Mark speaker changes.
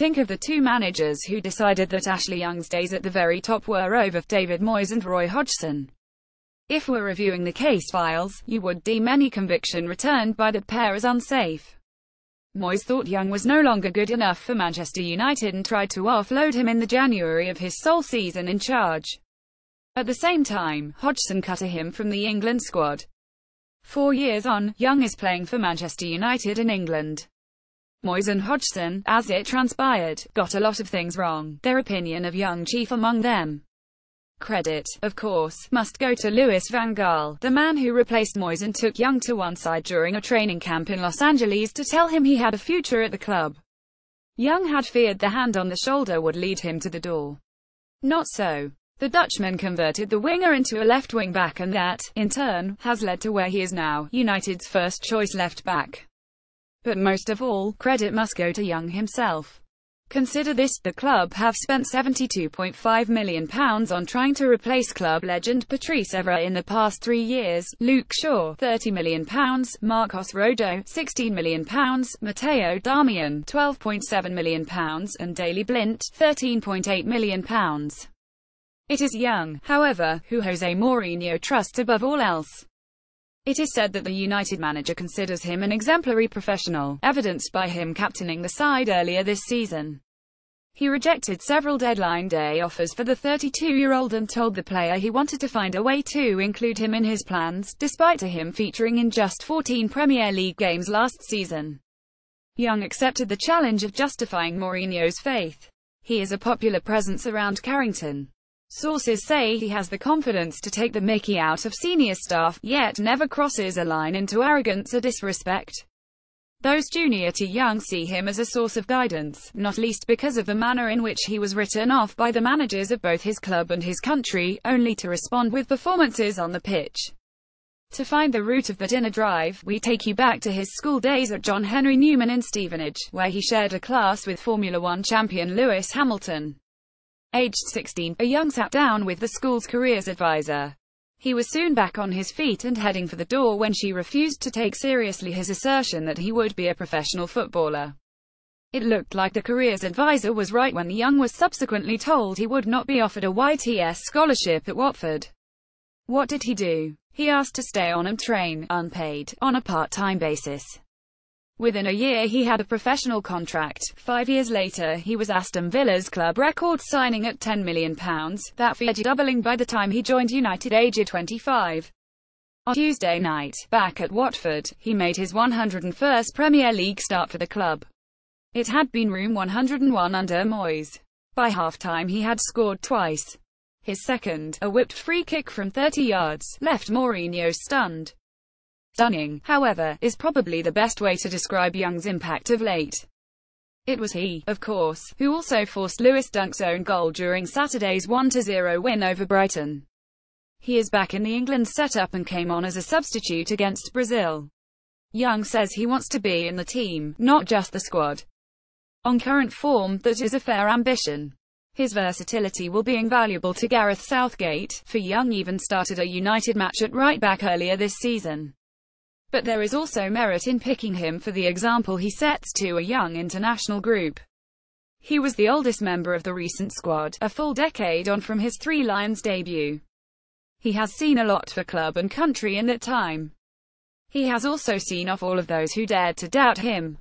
Speaker 1: Think of the two managers who decided that Ashley Young's days at the very top were over, David Moyes and Roy Hodgson. If we're reviewing the case files, you would deem any conviction returned by the pair as unsafe. Moyes thought Young was no longer good enough for Manchester United and tried to offload him in the January of his sole season in charge. At the same time, Hodgson cut him from the England squad. 4 years on, Young is playing for Manchester United in England. Moyes and Hodgson, as it transpired, got a lot of things wrong, their opinion of Young chief among them. Credit, of course, must go to Louis van Gaal, the man who replaced Moyes and took Young to one side during a training camp in Los Angeles to tell him he had a future at the club. Young had feared the hand on the shoulder would lead him to the door. Not so. The Dutchman converted the winger into a left wing-back, and that, in turn, has led to where he is now, United's first-choice left-back. But most of all, credit must go to Young himself. Consider this, the club have spent £72.5 million on trying to replace club legend Patrice Evra in the past 3 years, Luke Shaw, £30 million, Marcos Rojo, £16 million, Matteo Darmian, £12.7 million, and Daley Blind, £13.8 million. It is Young, however, who Jose Mourinho trusts above all else. It is said that the United manager considers him an exemplary professional, evidenced by him captaining the side earlier this season. He rejected several deadline day offers for the 32-year-old and told the player he wanted to find a way to include him in his plans, despite him featuring in just 14 Premier League games last season. Young accepted the challenge of justifying Mourinho's faith. He is a popular presence around Carrington. Sources say he has the confidence to take the mickey out of senior staff, yet never crosses a line into arrogance or disrespect. Those junior to Young see him as a source of guidance, not least because of the manner in which he was written off by the managers of both his club and his country, only to respond with performances on the pitch. To find the root of that inner drive, we take you back to his school days at John Henry Newman in Stevenage, where he shared a class with Formula One champion Lewis Hamilton. Aged 16, Young sat down with the school's careers advisor. He was soon back on his feet and heading for the door when she refused to take seriously his assertion that he would be a professional footballer. It looked like the careers advisor was right when Young was subsequently told he would not be offered a YTS scholarship at Watford. What did he do? He asked to stay on and train, unpaid, on a part-time basis. Within a year he had a professional contract. 5 years later he was Aston Villa's club record signing at £10 million, that figure doubling by the time he joined United aged 25. On Tuesday night, back at Watford, he made his 101st Premier League start for the club. It had been room 101 under Moyes. By half-time he had scored twice. His second, a whipped free kick from 30 yards, left Mourinho stunned. Stunning, however, is probably the best way to describe Young's impact of late. It was he, of course, who also forced Lewis Dunk's own goal during Saturday's 1-0 win over Brighton. He is back in the England setup and came on as a substitute against Brazil. Young says he wants to be in the team, not just the squad. On current form, that is a fair ambition. His versatility will be invaluable to Gareth Southgate, for Young even started a United match at right-back earlier this season. But there is also merit in picking him for the example he sets to a young international group. He was the oldest member of the recent squad, a full decade on from his Three Lions debut. He has seen a lot for club and country in that time. He has also seen off all of those who dared to doubt him.